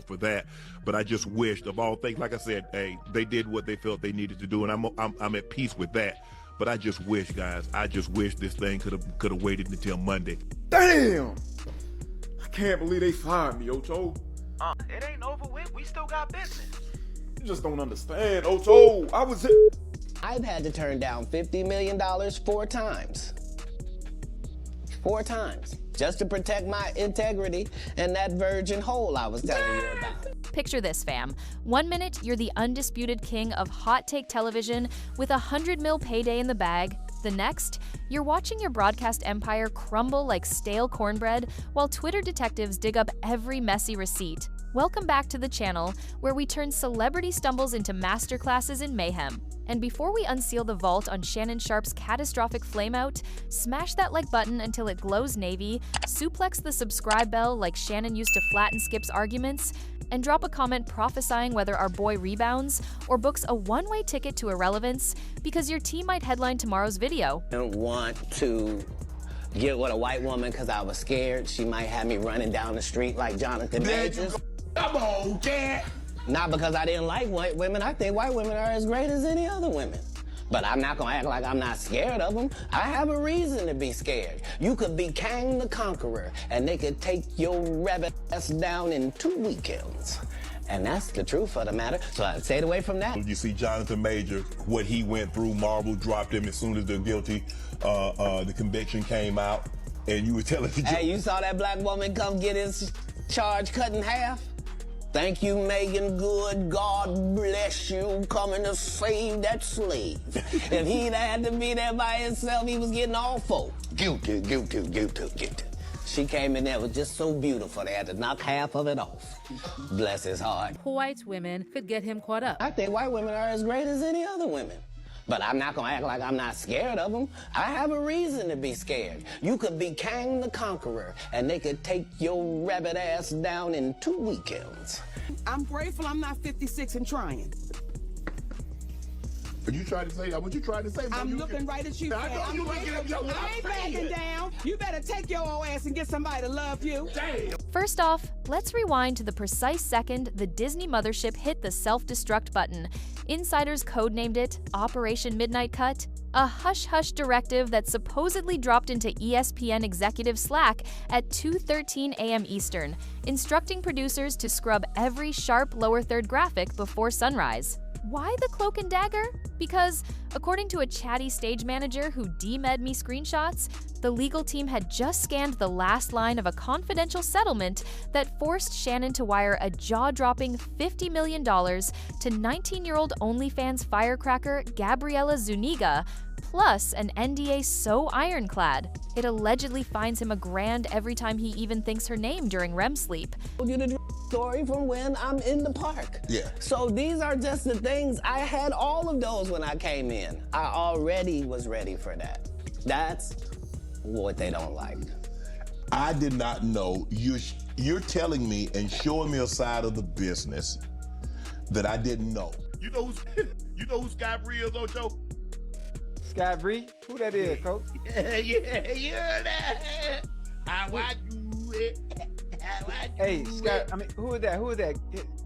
for that. But I just wished, of all things, like I said, hey, they did what they felt they needed to do, and I'm at peace with that. But I just wish, guys, this thing could have waited until Monday. Damn! I can't believe they fired me, Ocho. It ain't over with. We still got business. You just don't understand, Ocho. I've had to turn down $50 million 4 times. 4 times. Just to protect my integrity and that virgin hole I was telling you about. Picture this, fam. 1 minute, you're the undisputed king of hot take television with a $100 million payday in the bag. The next, you're watching your broadcast empire crumble like stale cornbread while Twitter detectives dig up every messy receipt. Welcome back to the channel, where we turn celebrity stumbles into masterclasses in mayhem. And before we unseal the vault on Shannon Sharpe's catastrophic flameout, smash that like button until it glows navy, suplex the subscribe bell like Shannon used to flatten Skip's arguments, and drop a comment prophesying whether our boy rebounds or books a one-way ticket to irrelevance, because your team might headline tomorrow's video. I don't want to get with a white woman because I was scared she might have me running down the street like Jonathan Majors. Come on, Cat. Not because I didn't like white women. I think white women are as great as any other women. But I'm not gonna act like I'm not scared of them. I have a reason to be scared. You could be Kang the Conqueror, and they could take your rabbit ass down in 2 weekends. And that's the truth of the matter, so I stayed away from that. You see Jonathan Major, what he went through, Marvel dropped him as soon as the conviction came out, and you were telling the Hey, you saw that black woman come get his charge cut in half? Thank you, Megan Good. God bless you, coming to save that slave. If he'd had to be there by himself, he was getting all 4. Guilty. She came in there, was just so beautiful, they had to knock half of it off. Bless his heart. White women could get him caught up. I think white women are as great as any other women. But I'm not gonna act like I'm not scared of them. I have a reason to be scared. You could be Kang the Conqueror, and they could take your rabbit ass down in 2 weekends. I'm grateful I'm not 56 and trying. Are you trying to say that? What you trying to say? I'm looking right at you. I know you looking at your I ain't backing down. You better take your old ass and get somebody to love you. Damn. First off, let's rewind to the precise second the Disney mothership hit the self-destruct button. Insiders codenamed it Operation Midnight Cut, a hush-hush directive that supposedly dropped into ESPN executive Slack at 2:13 a.m. Eastern, instructing producers to scrub every sharp lower third graphic before sunrise. Why the cloak and dagger? Because, according to a chatty stage manager who DM'd me screenshots, the legal team had just scanned the last line of a confidential settlement that forced Shannon to wire a jaw-dropping $50 million to 19-year-old OnlyFans firecracker Gabriella Zuniga, plus an NDA so ironclad, it allegedly fines him $1,000 every time he even thinks her name during REM sleep. You the story from when I'm in the park. Yeah. So these are just the things. I had all of those when I came in. I already was ready for that. That's what they don't like. I did not know. You're telling me and showing me a side of the business that I didn't know. You know who Sky Bree is, Ocho? Sky Bree? Who that is, Coach? Yeah. How I do it. Hey, Sky, who is that? Who is that?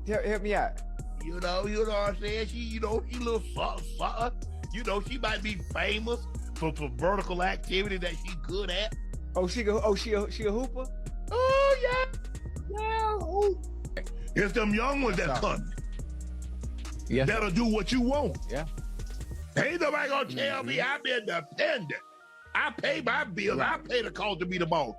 Help me out. You know what I'm saying? She little something. She might be famous for vertical activity that she good at. She a hooper? Oh, yeah. It's them young ones that come. Yes. That'll do what you want. Yeah. Ain't nobody gonna tell me I'm independent. I pay my bills. Right. I pay the cost to be the boss.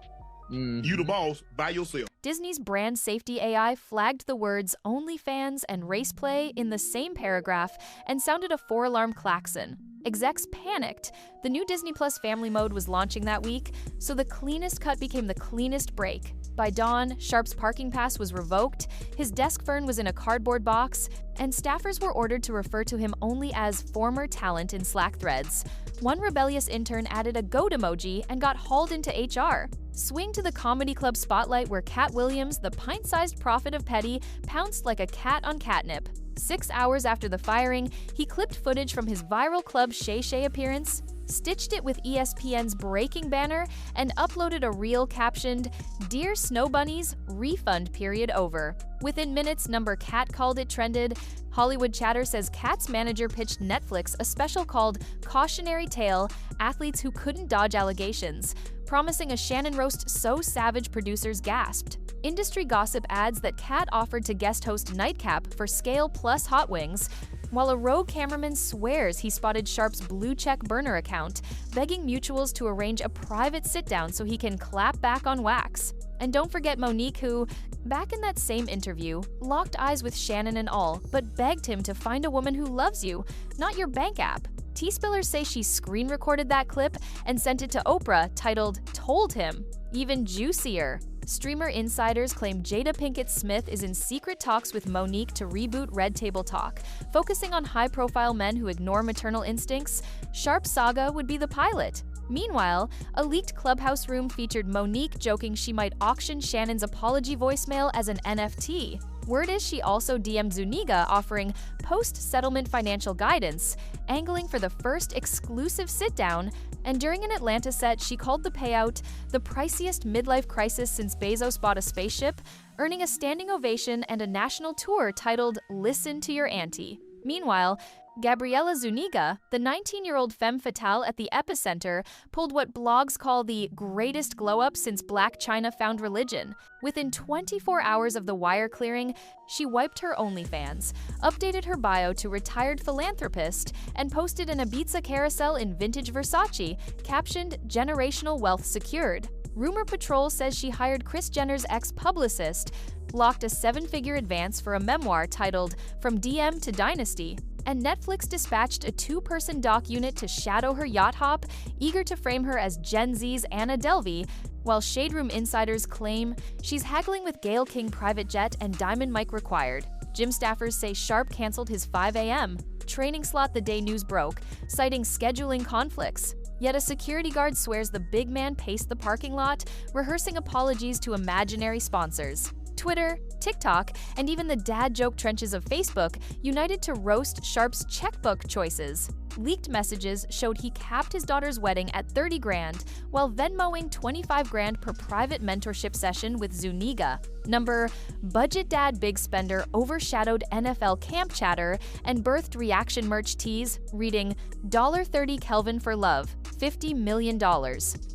You the boss by yourself. Disney's brand safety AI flagged the words OnlyFans and race play in the same paragraph and sounded a 4-alarm klaxon. Execs panicked. The new Disney Plus Family Mode was launching that week, so the cleanest cut became the cleanest break. By dawn, Sharpe's parking pass was revoked, his desk fern was in a cardboard box, and staffers were ordered to refer to him only as former talent in Slack threads. One rebellious intern added a goat emoji and got hauled into HR. Swing to the comedy club spotlight where Katt Williams, the pint-sized prophet of petty, pounced like a cat on catnip. 6 hours after the firing, he clipped footage from his viral Club Shay Shay appearance, stitched it with ESPN's breaking banner, and uploaded a reel captioned, "Dear Snow Bunnies, refund period over." Within minutes, number Katt called it trended. Hollywood Chatter says Katt's manager pitched Netflix a special called Cautionary Tale: Athletes Who Couldn't Dodge Allegations, promising a Shannon roast so savage producers gasped. Industry gossip adds that Katt offered to guest host Nightcap for Scale plus Hot Wings, while a rogue cameraman swears he spotted Sharpe's blue check burner account, begging mutuals to arrange a private sit-down so he can clap back on wax. And don't forget Monique, who, back in that same interview, locked eyes with Shannon and all, but begged him to find a woman who loves you, not your bank app. T-spillers say she screen recorded that clip and sent it to Oprah, titled "Told Him." Even juicier. Streamer insiders claim Jada Pinkett Smith is in secret talks with Monique to reboot Red Table Talk, focusing on high-profile men who ignore maternal instincts. Sharpe Saga would be the pilot. Meanwhile, a leaked Clubhouse room featured Monique joking she might auction Shannon's apology voicemail as an NFT. Word is she also DM'd Zuniga offering post-settlement financial guidance, angling for the first exclusive sit-down, and during an Atlanta set, she called the payout the priciest midlife crisis since Bezos bought a spaceship, earning a standing ovation and a national tour titled "Listen to Your Auntie." Meanwhile, Gabriella Zuniga, the 19-year-old femme fatale at the epicenter, pulled what blogs call the greatest glow-up since Blac Chyna found religion. Within 24 hours of the wire clearing, she wiped her OnlyFans, updated her bio to retired philanthropist, and posted an Ibiza carousel in vintage Versace, captioned "Generational Wealth Secured." Rumor Patrol says she hired Kris Jenner's ex-publicist, locked a 7-figure advance for a memoir titled "From DM to Dynasty," and Netflix dispatched a 2-person doc unit to shadow her yacht hop, eager to frame her as Gen Z's Anna Delvey, while Shade Room insiders claim she's haggling with Gayle King private jet and Diamond Mike required. Gym staffers say Sharpe canceled his 5 a.m. training slot the day news broke, citing scheduling conflicts. Yet a security guard swears the big man paced the parking lot, rehearsing apologies to imaginary sponsors. Twitter, TikTok, and even the dad joke trenches of Facebook united to roast Sharpe's checkbook choices. Leaked messages showed he capped his daughter's wedding at $30,000 while Venmoing $25,000 per private mentorship session with Zuniga. Number Budget Dad Big Spender overshadowed NFL camp chatter and birthed reaction merch tease, reading $30 Kelvin for love, $50 million.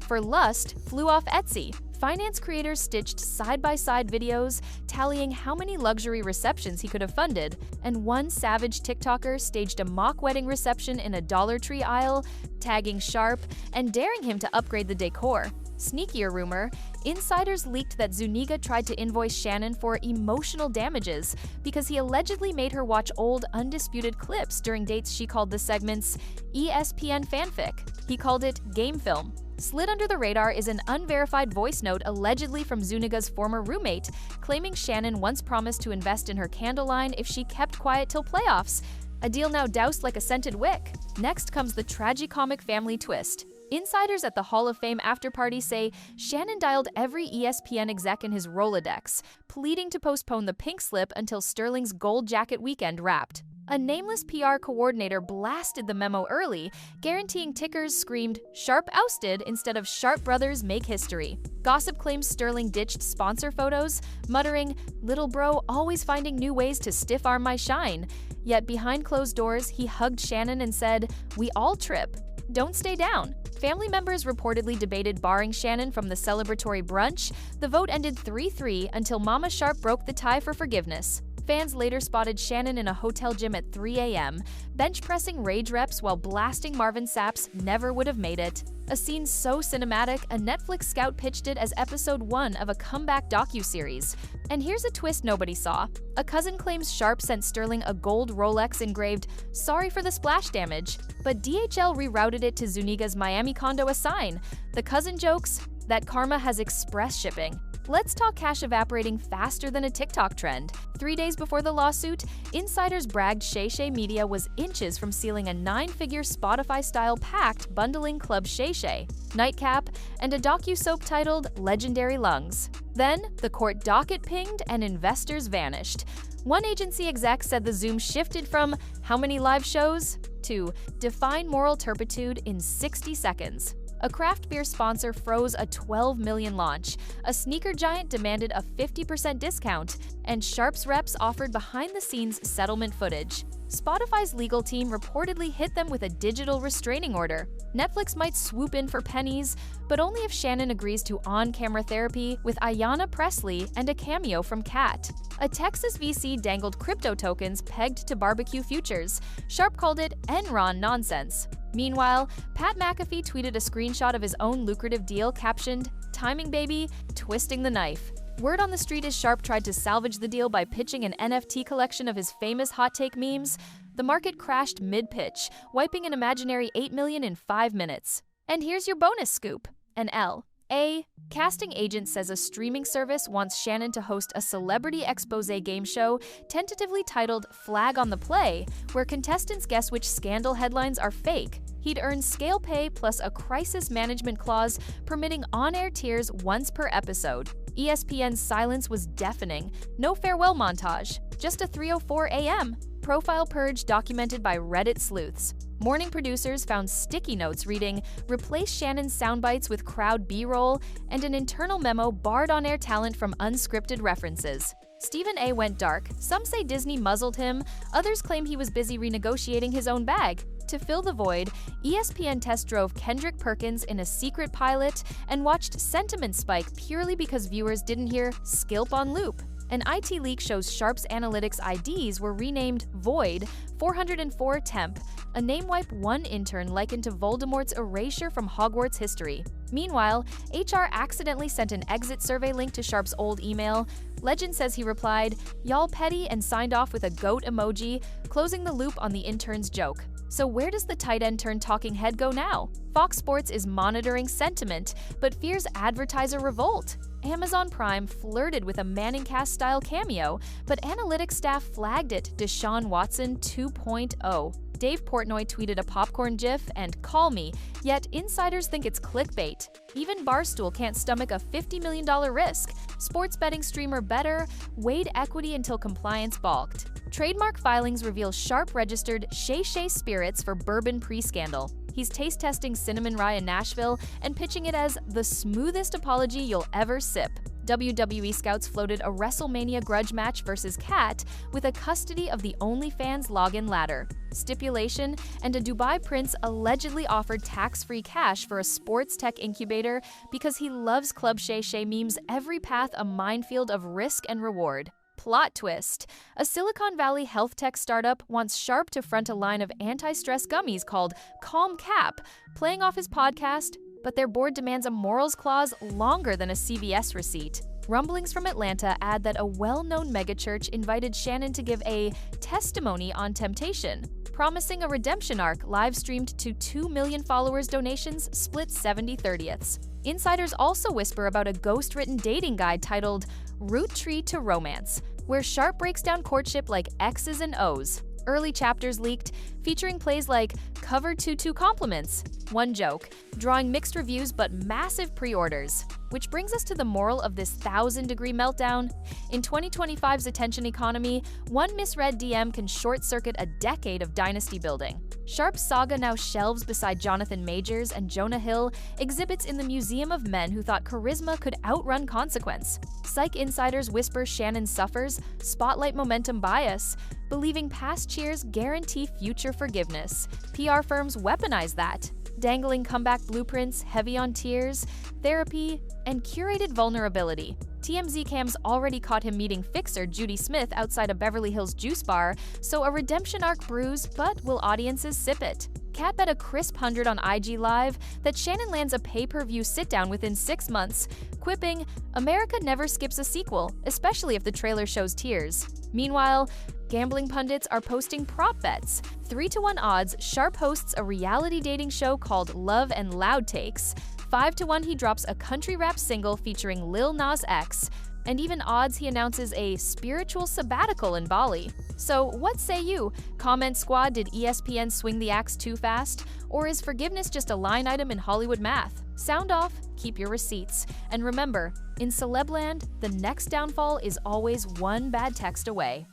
For lust flew off Etsy. Finance creators stitched side-by-side videos tallying how many luxury receptions he could have funded, and one savage TikToker staged a mock wedding reception in a Dollar Tree aisle, tagging Sharpe and daring him to upgrade the decor. Sneakier rumor, insiders leaked that Zuniga tried to invoice Shannon for emotional damages because he allegedly made her watch old, undisputed clips during dates she called the segments ESPN fanfic. He called it game film. Slid under the radar is an unverified voice note allegedly from Zuniga's former roommate, claiming Shannon once promised to invest in her candle line if she kept quiet till playoffs, a deal now doused like a scented wick. Next comes the tragicomic family twist. Insiders at the Hall of Fame after-party say Shannon dialed every ESPN exec in his Rolodex, pleading to postpone the pink slip until Sterling's gold jacket weekend wrapped. A nameless PR coordinator blasted the memo early, guaranteeing tickers screamed "Sharpe ousted" instead of "Sharpe brothers make history." Gossip claims Sterling ditched sponsor photos, muttering, "Little bro always finding new ways to stiff-arm my shine." Yet behind closed doors, he hugged Shannon and said, "We all trip. Don't stay down." Family members reportedly debated barring Shannon from the celebratory brunch. The vote ended 3-3 until Mama Sharpe broke the tie for forgiveness. Fans later spotted Shannon in a hotel gym at 3 a.m., bench-pressing rage reps while blasting Marvin Sapp's "Never Would Have Made It." A scene so cinematic, a Netflix scout pitched it as episode 1 of a comeback docuseries. And here's a twist nobody saw. A cousin claims Sharpe sent Sterling a gold Rolex engraved "Sorry for the splash damage," but DHL rerouted it to Zuniga's Miami condo a sign. The cousin jokes that karma has express shipping. Let's talk cash evaporating faster than a TikTok trend. 3 days before the lawsuit, insiders bragged Shay Shay Media was inches from sealing a 9-figure Spotify-style pact bundling Club Shay Shay, Nightcap, and a docu-soap titled Legendary Lungs. Then, the court docket pinged and investors vanished. One agency exec said the Zoom shifted from how many live shows to define moral turpitude in 60 seconds. A craft beer sponsor froze a $12 million launch, a sneaker giant demanded a 50% discount, and Sharpe's reps offered behind-the-scenes settlement footage. Spotify's legal team reportedly hit them with a digital restraining order. Netflix might swoop in for pennies, but only if Shannon agrees to on-camera therapy with Ayanna Pressley and a cameo from Katt. A Texas VC dangled crypto tokens pegged to barbecue futures. Sharpe called it Enron nonsense. Meanwhile, Pat McAfee tweeted a screenshot of his own lucrative deal captioned, "Timing baby, twisting the knife." Word on the street is Sharpe tried to salvage the deal by pitching an NFT collection of his famous hot take memes. The market crashed mid-pitch, wiping an imaginary $8 million in 5 minutes. And here's your bonus scoop, an L. A casting agent says a streaming service wants Shannon to host a celebrity expose game show tentatively titled Flag on the Play, where contestants guess which scandal headlines are fake. He'd earn scale pay plus a crisis management clause permitting on-air tears once per episode. ESPN's silence was deafening. No farewell montage, just a 3:04 a.m. profile purge documented by Reddit sleuths. Morning producers found sticky notes reading, "Replace Shannon's soundbites with crowd B-roll," and an internal memo barred on-air talent from unscripted references. Stephen A. went dark. Some say Disney muzzled him, others claim he was busy renegotiating his own bag. To fill the void, ESPN test drove Kendrick Perkins in a secret pilot and watched sentiment spike purely because viewers didn't hear "Skilp on loop." An IT leak shows Sharpe's analytics IDs were renamed Void 404 Temp, a name wipe one intern likened to Voldemort's erasure from Hogwarts history. Meanwhile, HR accidentally sent an exit survey link to Sharpe's old email. Legend says he replied, "Y'all petty," and signed off with a goat emoji, closing the loop on the intern's joke. So where does the tight end turned talking head go now? Fox Sports is monitoring sentiment, but fears advertiser revolt. Amazon Prime flirted with a Manning-cast-style cameo, but analytics staff flagged it Deshaun Watson 2.0. Dave Portnoy tweeted a popcorn gif and "call me," yet insiders think it's clickbait. Even Barstool can't stomach a $50 million risk. Sports betting streamer Better weighed equity until compliance balked. Trademark filings reveal Sharpe registered Shay Shay Spirits for bourbon pre-scandal. He's taste testing cinnamon rye in Nashville and pitching it as the smoothest apology you'll ever sip. WWE scouts floated a WrestleMania grudge match versus Katt with a custody of the OnlyFans login ladder. Stipulation, and a Dubai prince allegedly offered tax-free cash for a sports tech incubator because he loves Club Shay Shay memes every path a minefield of risk and reward. Plot twist. A Silicon Valley health tech startup wants Sharpe to front a line of anti-stress gummies called Calm Cap, playing off his podcast, but their board demands a morals clause longer than a CVS receipt. Rumblings from Atlanta add that a well-known megachurch invited Shannon to give a testimony on temptation, promising a redemption arc live-streamed to 2 million followers donations split 70/30ths. Insiders also whisper about a ghost-written dating guide titled Root Tree to Romance, where Sharpe breaks down courtship like X's and O's. Early chapters leaked, featuring plays like Cover Tutu Compliments, one joke, drawing mixed reviews but massive pre-orders. Which brings us to the moral of this 1,000-degree meltdown. In 2025's attention economy, one misread DM can short-circuit a decade of dynasty building. Sharpe's saga now shelves beside Jonathan Majors and Jonah Hill exhibits in the Museum of Men who thought charisma could outrun consequence. Psych insiders whisper Shannon suffers spotlight momentum bias, believing past cheers guarantee future forgiveness. PR firms weaponize that, dangling comeback blueprints heavy on tears, therapy, and curated vulnerability. TMZ cams already caught him meeting fixer Judy Smith outside a Beverly Hills juice bar, so a redemption arc brews, but will audiences sip it? Katt bet a crisp 100 on IG Live that Shannon lands a pay-per-view sit-down within 6 months, quipping, "America never skips a sequel, especially if the trailer shows tears." Meanwhile, gambling pundits are posting prop bets. 3-to-1 odds, Sharpe hosts a reality dating show called Love and Loud Takes. 5-to-1 he drops a country rap single featuring Lil Nas X. And even odds he announces a spiritual sabbatical in Bali. So what say you? Comment squad, did ESPN swing the axe too fast? Or is forgiveness just a line item in Hollywood math? Sound off, keep your receipts. And remember, in Celebland, the next downfall is always one bad text away.